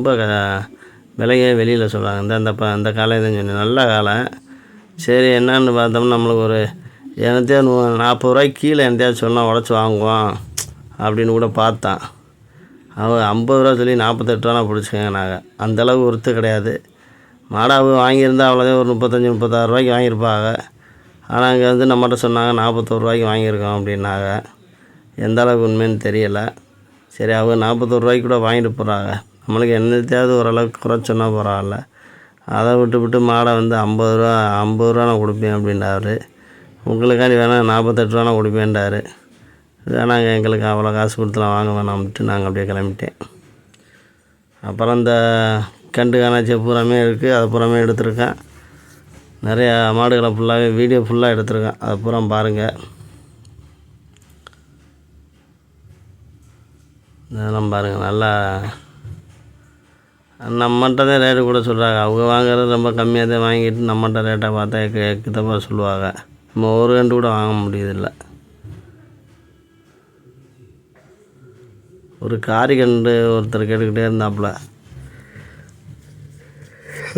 ரொம்ப விலையே வெளியில் சொல்கிறாங்க. இந்த காலை தான் சொன்னேன், நல்ல காலை. சரி என்னான்னு பார்த்தோம்னா நம்மளுக்கு ஒரு என்னத்தையும் 40 ரூபாய்க்கு கீழே என்னத்தையாவது சொன்னால் உடச்சி வாங்குவோம் அப்படின்னு கூட பார்த்தான். அவன் 50 ரூபா சொல்லி 48 ரூபா பிடிச்சிக்கங்க. நாங்கள் அந்தளவு ஒருத்து கிடையாது. மாடாவு வாங்கியிருந்தால் அவ்வளோதான் ஒரு 35-36 ரூபாய்க்கு வாங்கியிருப்பாங்க. ஆனால் அங்கே வந்து நம்மகிட்ட சொன்னாங்க 41 ரூபாய்க்கு வாங்கியிருக்கோம் அப்படின்னாங்க. எந்த அளவுக்கு உண்மைன்னு தெரியலை. சரி அவங்க 41 ரூபாய்க்கு கூட வாங்கிட்டு போகிறாங்க, நம்மளுக்கு என்னத்தையாவது ஓரளவுக்கு குறைச்சி சொன்னால் பரவாயில்ல. அதை விட்டு மாடை வந்து 50 ரூபா நான் கொடுப்பேன் அப்படின்றாரு. உங்களுக்காண்டி வேணால் 48 ரூபா நான் கொடுப்பேன்றாரு. வேணாங்க, எங்களுக்கு அவ்வளோ காசு கொடுத்துலாம் வாங்க வேணாம்ட்டு நாங்கள் அப்படியே கிளம்பிட்டேன். அப்புறம் இந்த கண்டு காணாச்சி பூராமே இருக்குது, அதை பூராமே எடுத்திருக்கேன். நிறையா மாடுகளை ஃபுல்லாகவே வீடியோ ஃபுல்லாக எடுத்திருக்கேன், அதை பூரா பாருங்கள். இதெல்லாம் பாருங்கள், நல்லா நம்மகிட்ட தான் ரேட்டு கூட சொல்கிறாங்க. அவங்க வாங்குறது ரொம்ப கம்மியாக தான் வாங்கிட்டு நம்மகிட்ட ரேட்டை பார்த்தா எக்குத்தப்பா சொல்லுவாங்க. நம்ம ஒரு கண்டு கூட வாங்க முடியுதில்லை. ஒரு காரிகண்டு ஒருத்தர் கேட்டுக்கிட்டே இருந்தாப்புல,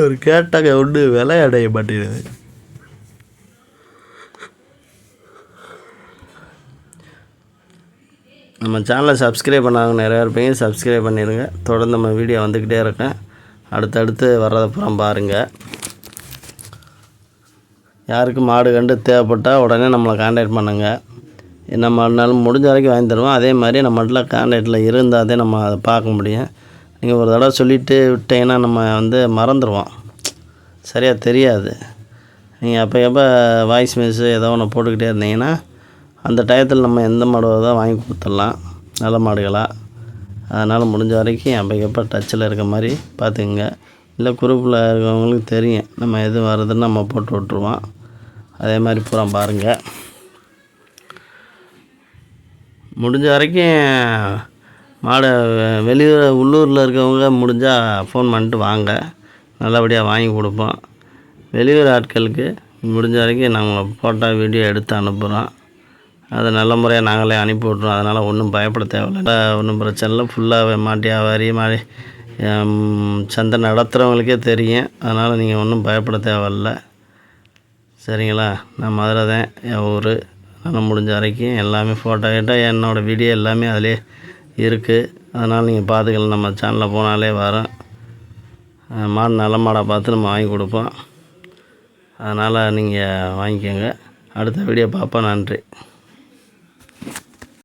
ஒரு கேட்டாங்க ஒன்று விலை அடைய மாட்டேங்குது. நம்ம சேனலை சப்ஸ்கிரைப் பண்ணாங்க நிறையா இருப்பீங்க, சப்ஸ்கிரைப் பண்ணிடுங்க. தொடர்ந்து நம்ம வீடியோ வந்துக்கிட்டே இருக்கேன். அடுத்தடுத்து வர்றதை புறம் பாருங்கள். யாருக்கு மாடு கண்டு தேவைப்பட்டால் உடனே நம்மளை கான்டாக்ட் பண்ணுங்கள். என்ன மாடுனாலும் முடிஞ்ச வரைக்கும் வாங்கி தருவோம். அதே மாதிரி நம்மகிட்ட கான்டாக்டில் இருந்தால் தான் நம்ம அதை பார்க்க முடியும். நீங்கள் ஒரு தடவை சொல்லிவிட்டு விட்டீங்கன்னா நம்ம வந்து மறந்துடுவோம், சரியாக தெரியாது. நீங்கள் எப்போ வாய்ஸ் மெசேஜ் ஏதோ ஒன்று போட்டுக்கிட்டே இருந்தீங்கன்னா அந்த டயத்தில் நம்ம எந்த மாடு தான் வாங்கி கொடுத்துடலாம், நல்ல மாடுகளாக. அதனால் முடிஞ்ச வரைக்கும் எப்போ டச்சில் இருக்க மாதிரி பார்த்துக்குங்க. இல்லை குரூப்பில் இருக்கவங்களுக்கு தெரியும் நம்ம எது வருதுன்னு நம்ம போட்டு விட்ருவோம். அதே மாதிரி பூரா பாருங்கள். முடிஞ்ச வரைக்கும் மாடை வெளியூர் உள்ளூரில் இருக்கவங்க முடிஞ்சால் ஃபோன் பண்ணிட்டு வாங்க, நல்லபடியாக வாங்கி கொடுப்போம். வெளியூர் ஆட்களுக்கு முடிஞ்ச வரைக்கும் நாங்கள் ஃபோட்டோ வீடியோ எடுத்து அனுப்புகிறோம். அதை நல்ல முறையாக நாங்களே அனுப்பி விட்றோம். அதனால் ஒன்றும் பயப்பட தேவையில்லை, ஒன்றும் பிரச்சனை இல்லை. ஃபுல்லாக மாட்டு வியாபாரி சந்தை நடத்துகிறவங்களுக்கே தெரியும். அதனால் நீங்கள் ஒன்றும் பயப்பட தேவையில்லை, சரிங்களா. நான் மதுரை தான் என் ஊர். ஆனால் முடிஞ்ச வரைக்கும் எல்லாமே ஃபோட்டோ கேட்டால் என்னோடய வீடியோ எல்லாமே அதிலே இருக்குது. அதனால் நீங்கள் பார்த்துக்கலாம், நம்ம சேனலில் போனாலே வரும். மாடு நல்ல மாடாக பார்த்து நம்ம வாங்கி கொடுப்போம். அதனால் நீங்கள் வாங்கிக்கோங்க. அடுத்த வீடியோ பார்ப்போம். நன்றி.